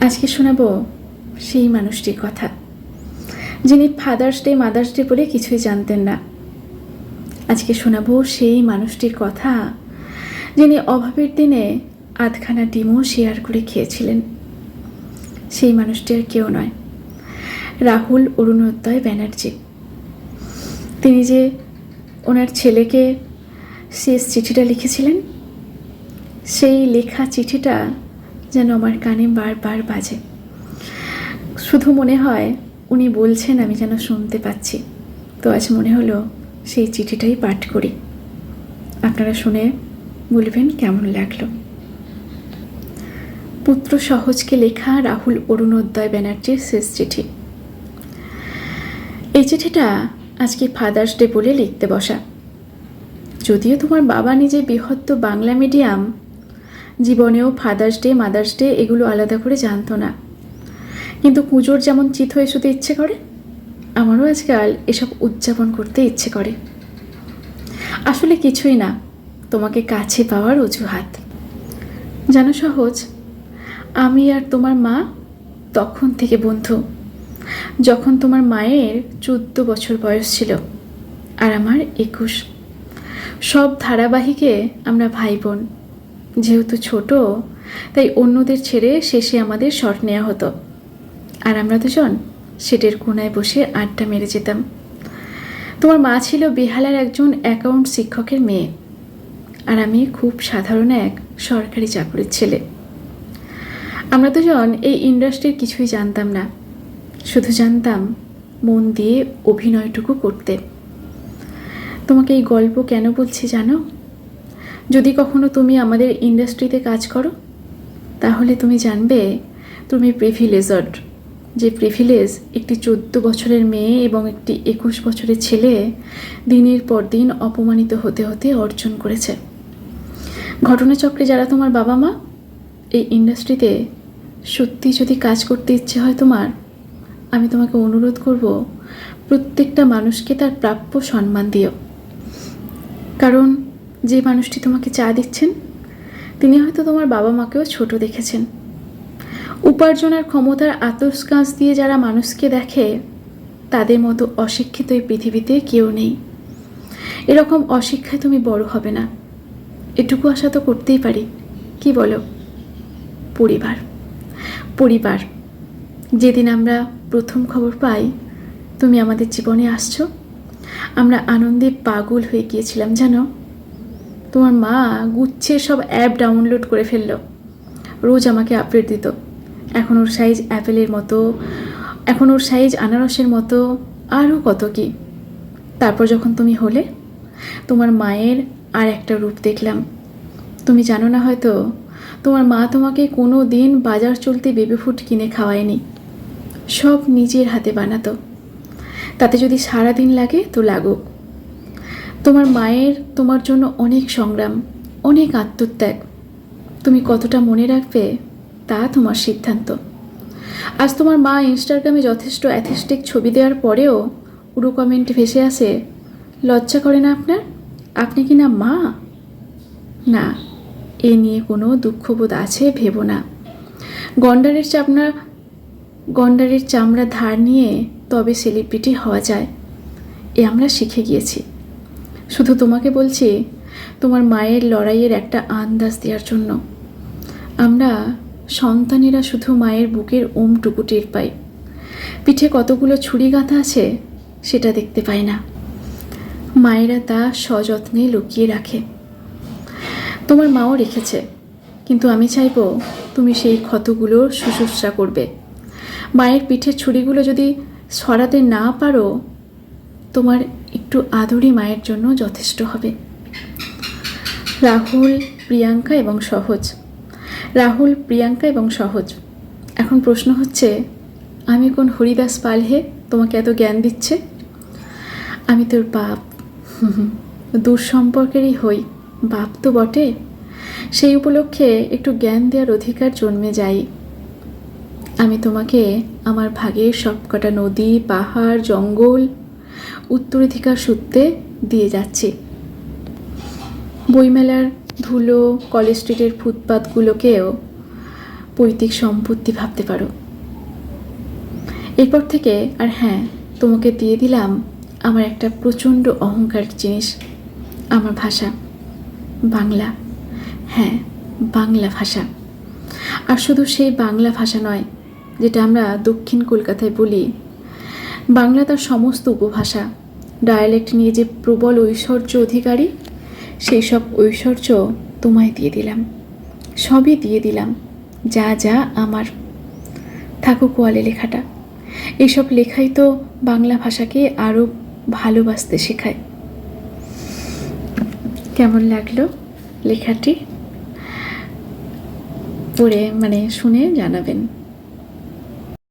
আজকে শোনাবো সেই মানুষটির কথা যিনি ফাদার্স ডে মাদার্স ডে বলে কিছুই জানতেন না। আজকে শোনাবো সেই মানুষটির কথা যিনি অভাবের দিনে আধখানা ডিমও শেয়ার করে খেয়েছিলেন। সেই মানুষটি আর কেউ নয়, রাহুল অরুণোদয় ব্যানার্জি। তিনি যে ওনার ছেলেকে শেষ চিঠিটা লিখেছিলেন, সেই লেখা চিঠিটা যেন আমার কানে বারবার বাজে। শুধু মনে হয় উনি বলছেন, আমি যেন শুনতে পাচ্ছি। তো আজ মনে হলো সেই চিঠিটাই পাঠ করি, আপনারা শুনে বলবেন কেমন লাগলো। পুত্র সহজকে লেখা রাহুল অরুণোদয় ব্যানার্জির শেষ চিঠি। এই চিঠিটা আজকে ফাদার্স ডে বলে লিখতে বসা। যদিও তোমার বাবা নিজে বৃহত্ত বাংলা মিডিয়াম, জীবনেও ফাদার্স ডে মাদার্স ডে এগুলো আলাদা করে জানতো না, কিন্তু পুজোর যেমন চিত হয়ে শুতে ইচ্ছে করে, আমারও আজকাল এসব উদযাপন করতে ইচ্ছে করে। আসলে কিছুই না, তোমাকে কাছে পাওয়ার অজুহাত। জানো সহজ, আমি আর তোমার মা তখন থেকে বন্ধু, যখন তোমার মায়ের 14 বছর বয়স ছিল আর আমার 21। সব ধারাবাহিকে আমরা ভাই বোন। যেহেতু ছোট, তাই অন্যদের ছেড়ে শেষে আমাদের শট নেওয়া হতো, আর আমরা দুজন সেটের কোনায় বসে আড্ডা মেরে যেতাম। তোমার মা ছিল বেহালার একজন অ্যাকাউন্ট শিক্ষকের মেয়ে, আর আমি খুব সাধারণ এক সরকারি চাকরির ছেলে। আমরা দুজন এই ইন্ডাস্ট্রির কিছুই জানতাম না, শুধু জানতাম মন দিয়ে অভিনয়টুকু করতে। তোমাকে এই গল্প কেন বলছি জানো? যদি কখনো তুমি আমাদের ইন্ডাস্ট্রিতে কাজ করো, তাহলে তুমি জানবে তুমি প্রিভিলেজড। যে প্রিভিলেজ একটি 14 বছরের মেয়ে এবং একটি 21 বছরের ছেলে দিনের পর দিন অপমানিত হতে হতে অর্জন করেছে। ঘটনাচক্রে যারা তোমার বাবা মা, এই ইন্ডাস্ট্রিতে সত্যি যদি কাজ করতে ইচ্ছে হয় তোমার, আমি তোমাকে অনুরোধ করব, প্রত্যেকটা মানুষকে তার প্রাপ্য সম্মান দিও। কারণ যে মানুষটি তোমাকে চা দিচ্ছেন, তিনি হয়তো তোমার বাবা মাকেও ছোট দেখেছেন। উপার্জনের ক্ষমতার আতসকাঁচ দিয়ে যারা মানুষকে দেখে, তাদের মতো অশিক্ষিত এই পৃথিবীতে কেউ নেই। এরকম অশিক্ষায় তুমি বড় হবে না, এটুকু আশা তো করতেই পারি। কি বলো? পরিবার পরিবার। যেদিন আমরা প্রথম খবর পাই তুমি আমাদের জীবনে আসছো, আমরা আনন্দে পাগল হয়ে গিয়েছিলাম জানো। তোমার মা গুচ্ছের সব অ্যাপ ডাউনলোড করে ফেললো, রোজ আমাকে আপডেট দিত। এখন ওর সাইজ অ্যাপেলের মতো, এখন ওর সাইজ আনারসের মতো, আরও কত কি। তারপর যখন তুমি হলে, তোমার মায়ের আর একটা রূপ দেখলাম। তুমি জানো না হয়তো, তোমার মা তোমাকে কোনো দিন বাজার চলতে বেবি ফুড কিনে খাওয়ায়নি, সব নিজের হাতে বানাতো। তাতে যদি সারাদিন লাগে তো লাগুক। তোমার মায়ের তোমার জন্য অনেক সংগ্রাম, অনেক আত্মত্যাগ। তুমি কতটা মনে রাখবে তা তোমার সিদ্ধান্ত। আজ তোমার মা ইনস্টাগ্রামে যথেষ্ট অ্যাথেস্টিক ছবি দেওয়ার পরেও পুরো কমেন্টে ভেসে আসে, লজ্জা করে না আপনার? আপনি কি না মা? না, এ নিয়ে কোনো দুঃখবোধ আছে ভেবো না। গন্ডারের চামড়া ধার নিয়ে তবে সেলিব্রিটি হওয়া যায়, এ আমরা শিখে গিয়েছি। শুধু তোমাকে বলছি, তোমার মায়ের লড়াইয়ের একটা আন্দাজ দেওয়ার জন্য। আমরা সন্তানেরা শুধু মায়ের বুকের ওমটুকু টের পাই, পিঠে কতগুলো ছুরি গাঁথা আছে সেটা দেখতে পাই না। মায়েরা তা সযত্নে লুকিয়ে রাখে, তোমার মাও রেখেছে। কিন্তু আমি চাইবো তুমি সেই ক্ষতগুলোর শুশ্রূষা করবে। মায়ের পিঠের ছুরিগুলো যদি সরাতে না পারো, তোমার একটু আদরই মায়ের জন্য যথেষ্ট হবে। রাহুল, প্রিয়াঙ্কা এবং সহজ। রাহুল, প্রিয়াঙ্কা এবং সহজ। এখন প্রশ্ন হচ্ছে, আমি কোন হরিদাস পাল হে তোমাকে এত জ্ঞান দিচ্ছে? আমি তোর বাপ। দূর সম্পর্কেরই হই, বাপ তো বটে। সেই উপলক্ষে একটু জ্ঞান দেওয়ার অধিকার জন্মে যাই। আমি তোমাকে আমার ভাগের সবকটা নদী, পাহাড়, জঙ্গল উত্তরাধিকার সূত্রে দিয়ে যাচ্ছি। বইমেলার ধুলো, কলেজ স্ট্রিটের ফুটপাথগুলোকেও পৈতৃক সম্পত্তি ভাবতে পারো। এরপর থেকে আর হ্যাঁ, তোমাকে দিয়ে দিলাম আমার একটা প্রচণ্ড অহংকারের জিনিস, আমার ভাষা বাংলা। হ্যাঁ, বাংলা ভাষা। আর শুধু সেই বাংলা ভাষা নয় যেটা আমরা দক্ষিণ কলকাতায় বলি, বাংলা তার সমস্ত উপভাষা ডায়ালেক্ট নিয়ে যে প্রবল ঐশ্বর্য অধিকারী, সেই সব ঐশ্বর্য তোমায় দিয়ে দিলাম, সবই দিয়ে দিলাম, যা যা আমার। থাকুক ওয়ালে লেখাটা। এইসব লেখাই তো বাংলা ভাষাকে আরও ভালোবাসতে শেখায়। কেমন লাগলো লেখাটি? পড়ে শুনে জানাবেন।